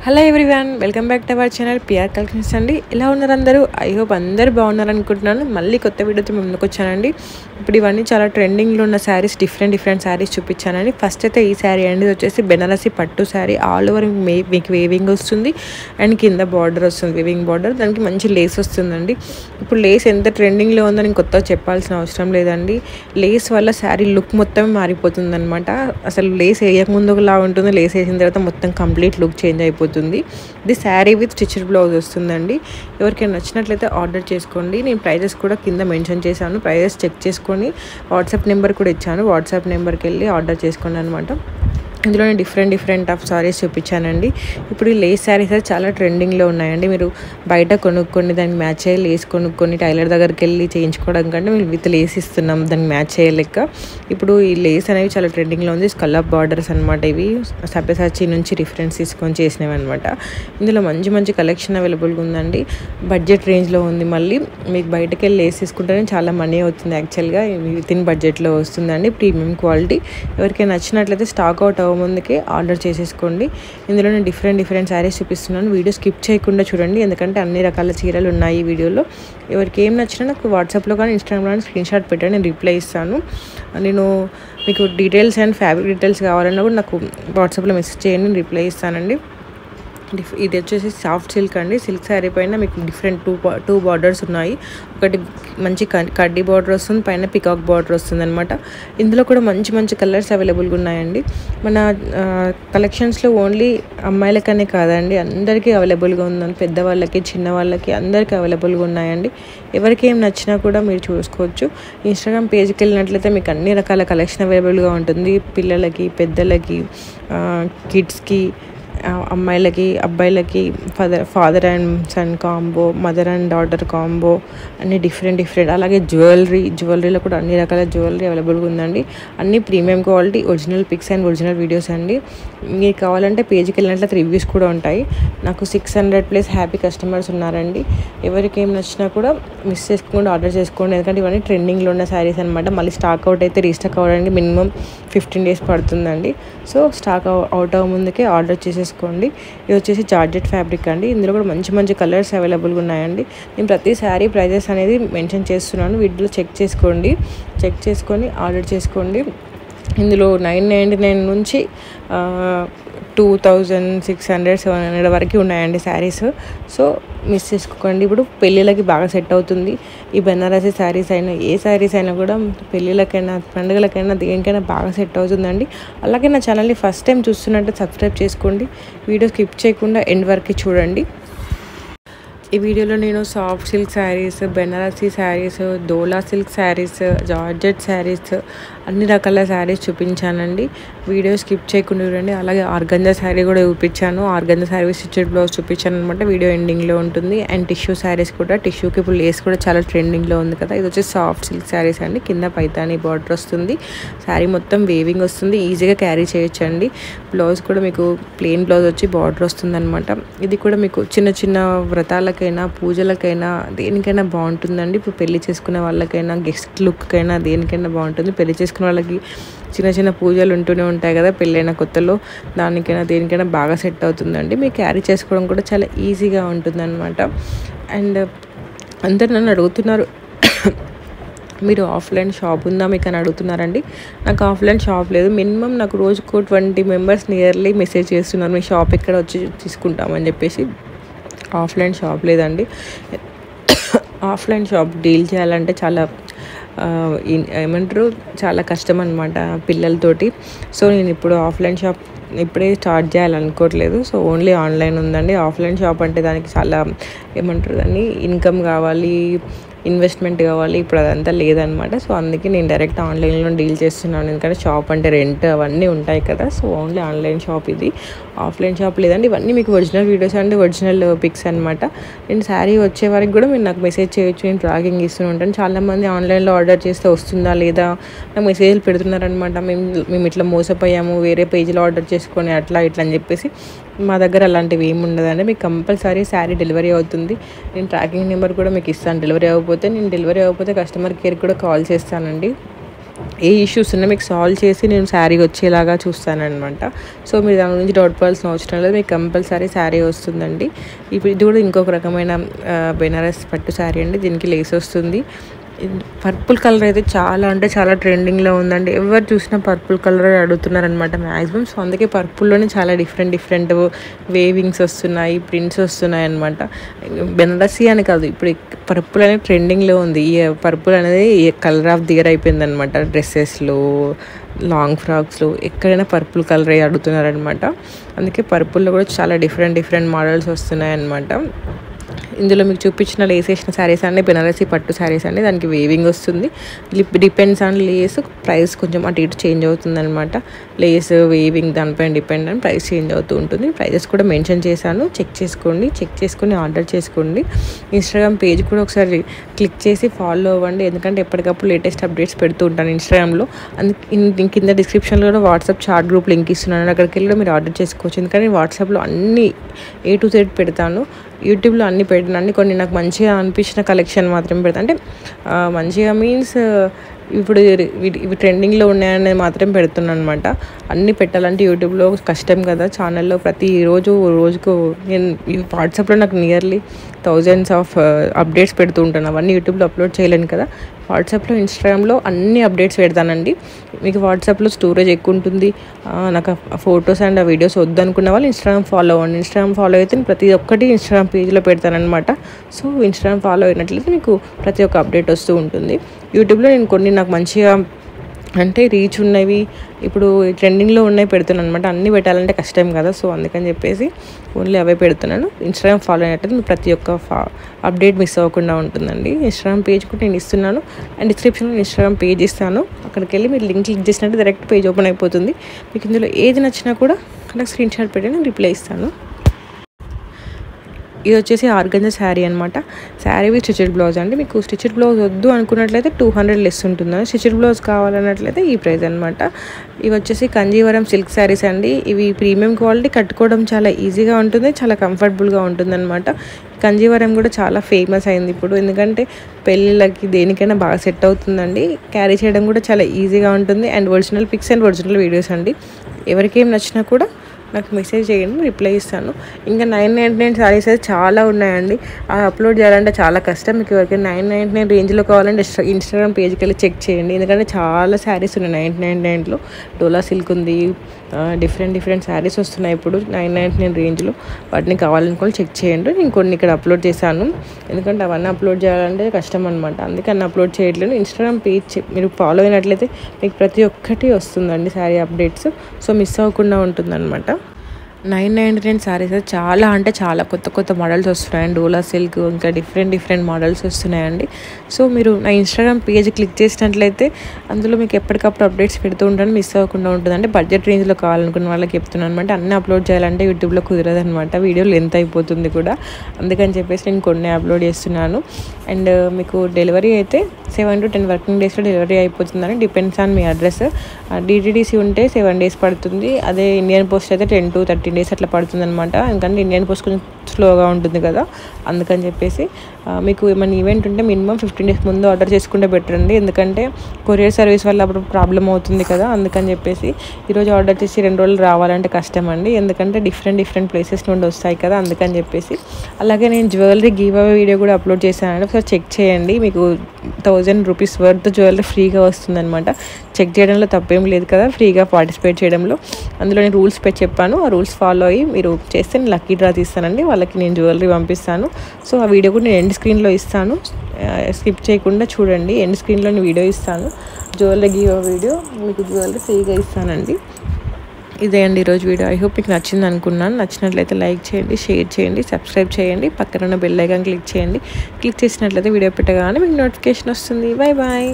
Hello everyone, welcome back to our channel PR collections అండి. ఎలా ఉన్నారు అందరూ? ఐ హోప్ అందరూ బాగున్నారు అనుకుంటున్నాను. మళ్ళీ కొత్త వీడియోతో మేము ముందుకు వచ్చానండి. ఇప్పుడు ఇవన్నీ చాలా ట్రెండింగ్లో ఉన్న శారీస్, డిఫరెంట్ శారీస్ చూపించానండి. ఫస్ట్ అయితే ఈ శారీ అండి, ఇది వచ్చేసి బెనారసి పట్టు శారీ. ఆల్ ఓవర్ మీకు వేవింగ్ వస్తుంది అండ్ కింద బార్డర్ వస్తుంది, వేవింగ్ బార్డర్. దానికి మంచి లేస్ వస్తుందండి. ఇప్పుడు లేస్ ఎంత ట్రెండింగ్లో ఉందో నేను కొత్తగా చెప్పాల్సిన అవసరం లేదండి. లేస్ వల్ల శారీ లుక్ మొత్తం మారిపోతుంది అనమాట. అసలు లేస్ వేయకముందు ఒకలా ఉంటుంది, లేస్ వేసిన తర్వాత మొత్తం కంప్లీట్ లుక్ చేంజ్ అయిపోతుంది. ఇది శారీ విత్ స్టిచ్డ్ బ్లౌజ్ వస్తుందండి. ఎవరికైనా నచ్చినట్లయితే ఆర్డర్ చేసుకోండి. నేను ప్రైజెస్ కూడా కింద మెన్షన్ చేశాను. ప్రైజెస్ చెక్ చేసుకొని వాట్సాప్ నెంబర్ కూడా ఇచ్చాను. వాట్సాప్ నెంబర్కి వెళ్ళి ఆర్డర్ చేసుకోండి అనమాట. ఇందులోనే డిఫరెంట్ ఆఫ్ సారీస్ చూపించానండి. ఇప్పుడు ఈ లేస్ శారీస్ అయితే చాలా ట్రెండింగ్లో ఉన్నాయండి. మీరు బయట కొనుక్కొని దానికి మ్యాచ్ అయ్యే లేస్ కొనుక్కొని టైలర్ దగ్గరికి వెళ్ళి చేయించుకోవడం కంటే మేము విత్ లేస్ ఇస్తున్నాం దానికి మ్యాచ్ అయ్యేలెక్క. ఇప్పుడు ఈ లేస్ అనేవి చాలా ట్రెండింగ్లో ఉంది. స్కల్లప్ బార్డర్స్ అనమాట. ఇవి సబ్యసాచి నుంచి రిఫరెన్స్ తీసుకొని చేసినవి అనమాట. ఇందులో మంచి కలెక్షన్ అవైలబుల్గా ఉందండి. బడ్జెట్ రేంజ్లో ఉంది. మళ్ళీ మీకు బయటకు వెళ్ళి లేస్ తీసుకుంటేనే చాలా మనీ అవుతుంది. యాక్చువల్గా విత్ ఇన్ బడ్జెట్లో వస్తుందండి. Premium quality. ఎవరికైనా నచ్చినట్లయితే స్టాక్ అవుట్ ముందుకే ఆర్డర్ చేసేసుకోండి. ఇందులో నేను డిఫరెంట్ శారీస్ చూపిస్తున్నాను. వీడియో స్కిప్ చేయకుండా చూడండి, ఎందుకంటే అన్ని రకాల చీరలు ఉన్నాయి ఈ వీడియోలో. ఎవరికి ఏం నచ్చినా నాకు వాట్సాప్లో కానీ ఇన్స్టాగ్రామ్లో కానీ స్క్రీన్ షాట్ పెట్టండి, నేను రిప్లై ఇస్తాను. నేను మీకు డీటెయిల్స్ అండ్ ఫ్యాబ్రిక్ డీటెయిల్స్ కావాలన్నా కూడా నాకు వాట్సాప్లో మెసేజ్ చేయండి, నేను రిప్లై ఇస్తానండి. ఇది వచ్చేసి సాఫ్ట్ సిల్క్ అండి. సిల్క్ శారీ పైన మీకు డిఫరెంట్ టూ బార్డర్స్ ఉన్నాయి. ఒకటి మంచి కడ్డీ బార్డర్ వస్తుంది, పైన పికాక్ బార్డర్ వస్తుంది అనమాట. ఇందులో కూడా మంచి కలర్స్ అవైలబుల్గా ఉన్నాయండి. మన కలెక్షన్స్లో ఓన్లీ అమ్మాయిలకనే కాదండి, అందరికీ అవైలబుల్గా ఉందని, పెద్దవాళ్ళకి చిన్నవాళ్ళకి అందరికీ అవైలబుల్గా ఉన్నాయండి. ఎవరికి ఏం నచ్చినా కూడా మీరు చూసుకోవచ్చు. ఇన్స్టాగ్రామ్ పేజ్కి వెళ్ళినట్లయితే మీకు అన్ని రకాల కలెక్షన్ అవైలబుల్గా ఉంటుంది. పిల్లలకి, పెద్దలకి, కిడ్స్కి, అమ్మాయిలకి, అబ్బాయిలకి, father and son combo, mother and daughter combo, అన్ని డిఫరెంట్. అలాగే జ్యువెలరీలో కూడా అన్ని రకాల జ్యువెలరీ అవైలబుల్గా ఉందండి. అన్ని premium quality, original pics and original videos అండి. మీకు కావాలంటే పేజ్కి వెళ్ళినట్లయితే రివ్యూస్ కూడా ఉంటాయి. నాకు 600+ హ్యాపీ కస్టమర్స్ ఉన్నారండి. ఎవరికి ఏం నచ్చినా కూడా మిస్ చేసుకోకుండా ఆర్డర్ చేసుకోండి, ఎందుకంటే ఇవన్నీ ట్రెండింగ్లో ఉన్న శారీస్ అనమాట. మళ్ళీ స్టాక్ అవుట్ అయితే రీస్టాక్ అవ్వడానికి మినిమం 15 days పడుతుందండి. సో స్టాక్ అవుట్ అవ్వ ముందుకే ఆర్డర్ చేసేసుకోండి. ఇది వచ్చేసి జార్జెట్ ఫ్యాబ్రిక్ అండి. ఇందులో కూడా మంచి కలర్స్ అవైలబుల్గా ఉన్నాయండి. నేను ప్రతి శారీ ప్రైజెస్ అనేది మెన్షన్ చేస్తున్నాను, వీటిలో చెక్ చేసుకొని ఆర్డర్ చేసుకోండి. ఇందులో 999 నుంచి 2600, 700 వరకు ఉన్నాయండి శారీస్. సో మిస్ చేసుకోకండి. ఇప్పుడు పెళ్ళిళ్ళకి బాగా సెట్ అవుతుంది ఈ బెనారసి శారీస్. అయినా ఏ శారీస్ అయినా కూడా పెళ్ళిళ్ళకైనా, పండుగలకైనా, దేనికైనా బాగా సెట్ అవుతుందండి. అలాగే నా ఛానల్ని ఫస్ట్ టైం చూస్తున్నట్టు సబ్స్క్రైబ్ చేసుకోండి. వీడియో స్కిప్ చేయకుండా ఎండ్ వరకు చూడండి. ఈ వీడియోలో నేను సాఫ్ట్ సిల్క్ శారీస్, బెనారసీ శారీస్, డోలా సిల్క్ శారీస్, జార్జెట్ శారీస్, అన్ని రకాల శారీస్ చూపించానండి. వీడియో స్కిప్ చేయకుండా చూడండి. అలాగే ఆర్గంజా శారీ కూడా చూపించాను. ఆర్గంజా శారీ స్టిచ్డ్ బ్లౌజ్ చూపించాను అనమాట. వీడియో ఎండింగ్లో ఉంటుంది. అండ్ టిష్యూ శారీస్ కూడా, టిష్యూకి ఇప్పుడు లేస్ కూడా చాలా ట్రెండింగ్లో ఉంది కదా. ఇది వచ్చి సాఫ్ట్ సిల్క్ శారీస్ అండి. కింద పైతాని బార్డర్ వస్తుంది. శారీ మొత్తం వేవింగ్ వస్తుంది, ఈజీగా క్యారీ చేయొచ్చండి. బ్లౌజ్ కూడా మీకు ప్లెయిన్ బ్లౌజ్ వచ్చి బార్డర్ వస్తుంది అనమాట. ఇది కూడా మీకు చిన్న వ్రతాలకైనా, పూజలకైనా, దేనికైనా బాగుంటుందండి. ఇప్పుడు పెళ్లి చేసుకునే వాళ్ళకైనా, గెస్ట్ లుక్కైనా, దేనికైనా బాగుంటుంది. పెళ్లి చేసుకునే వాళ్ళకి చిన్న పూజలు ఉంటూనే ఉంటాయి కదా పెళ్ళైన కొత్తలో, దానికైనా దేనికైనా బాగా సెట్ అవుతుందండి. మీకు క్యారీ చేసుకోవడం కూడా చాలా ఈజీగా ఉంటుంది అనమాట. అండ్ అందరు నన్ను అడుగుతున్నారు, మీరు ఆఫ్లైన్ షాప్ ఉందా మీకు అని అడుగుతున్నారండి. నాకు ఆఫ్లైన్ షాప్ లేదు. మినిమం నాకు రోజుకు 20 members నియర్లీ మెసేజ్ చేస్తున్నారు, మీ షాప్ ఎక్కడ వచ్చి తీసుకుంటామని చెప్పేసి. ఆఫ్లైన్ షాప్ లేదండి. ఆఫ్లైన్ షాప్ డీల్ చేయాలంటే చాలా చాలా కష్టం అనమాట పిల్లలతోటి. సో నేను ఇప్పుడు ఆఫ్లైన్ షాప్ ఇప్పుడే స్టార్ట్ చేయాలనుకోవట్లేదు. సో ఓన్లీ ఆన్లైన్ ఉందండి. ఆఫ్లైన్ షాప్ అంటే దానికి చాలా దాన్ని ఇన్కమ్ కావాలి, ఇన్వెస్ట్మెంట్ కావాలి. ఇప్పుడు అదంతా లేదనమాట. సో అందుకే నేను డైరెక్ట్ ఆన్లైన్లో డీల్ చేస్తున్నాను, ఎందుకంటే షాప్ అంటే రెంట్ అవన్నీ ఉంటాయి కదా. సో ఓన్లీ ఆన్లైన్ షాప్ ఇది. ఆఫ్లైన్ షాప్ లేదండి. ఇవన్నీ మీకు ఒరిజినల్ వీడియోస్ అండి, ఒరిజినల్ పిక్స్ అనమాట. నేను శారీ వచ్చే వరకు కూడా మీరు నాకు మెసేజ్ చేయొచ్చు, నేను ట్రాకింగ్ ఇస్తూ ఉంటాను. చాలామంది ఆన్లైన్లో ఆర్డర్ చేస్తే వస్తుందా లేదా నాకు మెసేజ్లు పెడుతున్నారనమాట. మేము ఇట్లా మోసపోయాము, వేరే పేజీలో ఆర్డర్ చేసుకొని అట్లా ఇట్లా అని చెప్పేసి. మా దగ్గర అలాంటివి ఏమి ఉండదండి. మీకు కంపల్సరీ శారీ డెలివరీ అవుతుంది. నేను ట్రాకింగ్ నెంబర్ కూడా మీకు ఇస్తాను. డెలివరీ అవ్వకపోతే కస్టమర్ కేర్కి కూడా కాల్ చేస్తానండి. ఏ ఇష్యూస్ ఉన్నా మీకు సాల్వ్ చేసి నేను శారీ వచ్చేలాగా చూస్తానన్నమాట. సో మీరు దాని గురించి డౌట్ పడాల్సిన అవసరం లేదు, మీకు కంపల్సరీ శారీ వస్తుందండి. ఇప్పుడు ఇది కూడా ఇంకొక రకమైన బెనారస్ పట్టు శారీ అండి. దీనికి లేస్ వస్తుంది. పర్పుల్ కలర్ అయితే చాలా అంటే చాలా ట్రెండింగ్లో ఉందండి. ఎవరు చూసినా పర్పుల్ కలర్ అడుగుతున్నారనమాట మ్యాక్సిమం. సో అందుకే పర్పుల్లోనే చాలా డిఫరెంట్ వేవింగ్స్ వస్తున్నాయి, ప్రింట్స్ వస్తున్నాయి అనమాట. బెనారసీ అని కాదు, ఇప్పుడు పర్పుల్ అనేది ట్రెండింగ్లో ఉంది. ఈ పర్పుల్ అనేది కలర్ ఆఫ్ ది ఇయర్ అయిపోయింది అనమాట. డ్రెస్సెస్లో, లాంగ్ ఫ్రాక్స్లో ఎక్కడైనా పర్పుల్ కలర్ అడుగుతున్నారనమాట. అందుకే పర్పుల్లో కూడా చాలా డిఫరెంట్ మోడల్స్ వస్తున్నాయి అనమాట. ఇందులో మీకు చూపించిన లేస్ వేసిన శారీస్ అన్నీ బెనారసీ పట్టు శారీస్ అండి. దానికి వేవింగ్ వస్తుంది. డిపెండ్స్ ఆన్ లేస్, ప్రైస్ కొంచెం అటు ఇటు చేంజ్ అవుతుంది అనమాట. లేస్ వేవింగ్ దానిపైన డిపెండ్ అని ప్రైస్ చేంజ్ అవుతూ ఉంటుంది. ప్రైజెస్ కూడా మెన్షన్ చేశాను, చెక్ చేసుకొని ఆర్డర్ చేసుకోండి. ఇన్స్టాగ్రామ్ పేజ్ కూడా ఒకసారి క్లిక్ చేసి ఫాలో అవ్వండి, ఎందుకంటే ఎప్పటికప్పుడు లేటెస్ట్ అప్డేట్స్ పెడుతూ ఉంటాను ఇన్స్టాగ్రామ్లో. అందుకే కింద డిస్క్రిప్షన్లో కూడా వాట్సాప్ చాట్ గ్రూప్ లింక్ ఇస్తున్నాను, అక్కడికి వెళ్ళి మీరు ఆర్డర్ చేసుకోవచ్చు. ఎందుకంటే వాట్సాప్లో అన్ని A to Z పెడతాను, యూట్యూబ్లో అన్ని పెట్టాను. అన్ని కొన్ని నాకు మంచిగా అనిపించిన కలెక్షన్ మాత్రమే పెడతాను. అంటే మంచిగా మీన్స్ ఇప్పుడు ఇవి ట్రెండింగ్లో ఉన్నాయనేది మాత్రం పెడుతున్నాను అనమాట. అన్నీ పెట్టాలంటే యూట్యూబ్లో కష్టం కదా. ఛానల్లో రోజుకు నేను వాట్సాప్లో నాకు నియర్లీ థౌజండ్స్ ఆఫ్ అప్డేట్స్ పెడుతూ ఉంటాను. అవన్నీ యూట్యూబ్లో అప్లోడ్ చేయలేను కదా. వాట్సాప్లో, ఇన్స్టాగ్రామ్లో అన్ని అప్డేట్స్ పెడతానండి. మీకు వాట్సాప్లో స్టోరేజ్ ఎక్కువ ఉంటుంది, నాకు ఆ ఫొటోస్ అండ్ ఆ వీడియోస్ వద్దనుకున్న వాళ్ళు ఇన్స్టాగ్రామ్ ఫాలో అవ్వండి. ఇన్స్టాగ్రామ్ ఫాలో అయితే ప్రతి ఒక్కటి ఇన్స్టాగ్రామ్ పేజ్లో పెడతానమాట. సో ఇన్స్టాగ్రామ్ ఫాలో అయినట్లయితే మీకు ప్రతి ఒక్క అప్డేట్ వస్తూ ఉంటుంది. యూట్యూబ్లో నేను కొన్ని నాకు మంచిగా అంటే రీచ్ ఉన్నవి, ఇప్పుడు ట్రెండింగ్లో ఉన్నాయి పెడుతున్నాను అనమాట. అన్నీ పెట్టాలంటే కష్టం కదా. సో అందుకని చెప్పేసి ఓన్లీ అవే పెడుతున్నాను. ఇన్స్టాగ్రామ్ ఫాలో అయినట్లయితే మీకు ప్రతి ఒక్క అప్డేట్ మిస్ అవ్వకుండా ఉంటుందండి. ఇన్స్టాగ్రామ్ పేజ్ కూడా నేను ఇస్తున్నాను, అండ్ డిస్క్రిప్షన్లో ఇన్స్టాగ్రామ్ పేజ్ ఇస్తాను. అక్కడికి వెళ్ళి మీరు లింక్ క్లిక్ చేసినట్టు డైరెక్ట్ పేజ్ ఓపెన్ అయిపోతుంది. మీకు ఇందులో ఏది నచ్చినా కూడా నాకు స్క్రీన్ షాట్ పెట్టి నేను రిప్లై ఇస్తాను. ఇది వచ్చేసి ఆర్గంజా శారీ అనమాట. శారీ విత్ స్టిచెడ్ బ్లౌజ్ అండి. మీకు స్టిచెడ్ బ్లౌజ్ వద్దు అనుకున్నట్లయితే 200 లెస్ ఉంటుంది. స్టిచెడ్ బ్లౌజ్ కావాలన్నట్లయితే ఈ ప్రైస్ అనమాట. ఇవి వచ్చేసి కంజీవరం సిల్క్ శారీస్ అండి. ఇవి ప్రీమియం క్వాలిటీ, కట్టుకోవడం చాలా ఈజీగా ఉంటుంది, చాలా కంఫర్టబుల్గా ఉంటుంది అనమాట. కంజీవరం కూడా చాలా ఫేమస్ అయింది ఇప్పుడు, ఎందుకంటే పెళ్ళిళ్ళకి దేనికైనా బాగా సెట్ అవుతుందండి. క్యారీ చేయడం కూడా చాలా ఈజీగా ఉంటుంది. And original pics and original videos అండి. ఎవరికేం నచ్చినా కూడా నాకు మెసేజ్ చేయండి, రిప్లై ఇస్తాను. ఇంకా 999 శారీస్ అయితే చాలా ఉన్నాయండి. అది అప్లోడ్ చేయాలంటే చాలా కష్టం. మీకు ఎవరికైనా 999 రేంజ్లో కావాలంటే ఇన్స్టాగ్రామ్ పేజ్కి వెళ్ళి చెక్ చేయండి, ఎందుకంటే చాలా శారీస్ ఉన్నాయి 999లో. డోలా సిల్క్ ఉంది, డిఫరెంట్ శారీస్ వస్తున్నాయి ఇప్పుడు 999 రేంజ్లో. వాటిని కావాలనుకోని చెక్ చేయండి. నేను కొన్ని ఇక్కడ అప్లోడ్ చేశాను, ఎందుకంటే అవన్నీ అప్లోడ్ చేయాలంటే కష్టం అనమాట. అందుకే అన్నీ అప్లోడ్ చేయట్లేదు. ఇన్స్టాగ్రామ్ పేజ్ మీరు ఫాలో అయినట్లయితే మీకు ప్రతి ఒక్కటి వస్తుందండి శారీ అప్డేట్స్. సో మిస్ అవ్వకుండా ఉంటుందన్నమాట. 999 శారీస్ చాలా అంటే చాలా కొత్త మోడల్స్ వస్తున్నాయండి. డోలా సిల్క్ ఇంకా డిఫరెంట్ మోడల్స్ వస్తున్నాయండి. సో మీరు నా ఇన్స్టాగ్రామ్ పేజ్ క్లిక్ చేసినట్లయితే అందులో మీకు ఎప్పటికప్పుడు అప్డేట్స్ పెడుతూ ఉంటాను, మిస్ అవ్వకుండా ఉంటుంది. అంటే బడ్జెట్ రేంజ్లో కావాలనుకున్న వాళ్ళకి చెప్తున్నాను అనమాట. అన్నీ అప్లోడ్ చేయాలంటే యూట్యూబ్లో కుదరదు అనమాట, వీడియో లెంత్ అయిపోతుంది కూడా. అందుకని చెప్పేసి నేను కొన్ని అప్లోడ్ చేస్తున్నాను. అండ్ మీకు డెలివరీ అయితే 7 to 10 వర్కింగ్ డేస్లో డెలివరీ అయిపోతుందని, depends on me address. DTDC ఉంటే 7 days పడుతుంది, అదే ఇండియన్ పోస్ట్ అయితే 10 to 13 days అట్లా పడుతుంది అనమాట. ఎందుకంటే ఇండియన్ పోస్ట్ కొంచెం స్లోగా ఉంటుంది కదా, అందుకని చెప్పేసి మీకు ఏమైనా ఈవెంట్ ఉంటే మినిమం 15 days ముందు ఆర్డర్ చేసుకుంటే బెటర్ అండి. ఎందుకంటే కొరియర్ సర్వీస్ వల్ల అప్పుడు ప్రాబ్లం అవుతుంది కదా, అందుకని చెప్పేసి ఈరోజు ఆర్డర్ చేసి 2 రోజులు రావాలంటే కష్టం అండి. ఎందుకంటే డిఫరెంట్ ప్లేసెస్ నుండి వస్తాయి కదా, అందుకని చెప్పేసి. అలాగే నేను జ్యువెలరీ గివ్ అవే వీడియో కూడా అప్లోడ్ చేశానండి, ఒకసారి చెక్ చేయండి. మీకు 1000 rupees వర్త్ జ్యువెలరీ ఫ్రీగా వస్తుందన్నమాట. చెక్ చేయడంలో తప్పేం లేదు కదా, ఫ్రీగా పార్టిసిపేట్ చేయడంలో. అందులో నేను రూల్స్ చెప్పాను, ఆ రూల్స్ ఫాలో అయ్యి మీరు చేస్తే నేను లక్కీ డ్రా తీస్తానండి, వాళ్ళకి నేను జ్యువెలరీ పంపిస్తాను. సో ఆ వీడియో కూడా నేను ఎండ్ స్క్రీన్లో ఇస్తాను, స్కిప్ చేయకుండా చూడండి. ఎండ్ స్క్రీన్లో నేను వీడియో ఇస్తాను, జ్యువెలరీ గివ్ వీడియో, మీకు జ్యువెలరీ ఫ్రీగా ఇస్తానండి. ఇదే అండి ఈరోజు వీడియో. ఐ హోప్ మీకు నచ్చింది అనుకున్నాను. నచ్చినట్లయితే లైక్ చేయండి, షేర్ చేయండి, సబ్స్క్రైబ్ చేయండి, పక్కన ఉన్న బెల్ ఐకాన్ క్లిక్ చేయండి. క్లిక్ చేసినట్లయితే వీడియో పెట్టగానే మీకు నోటిఫికేషన్ వస్తుంది. బాయ్.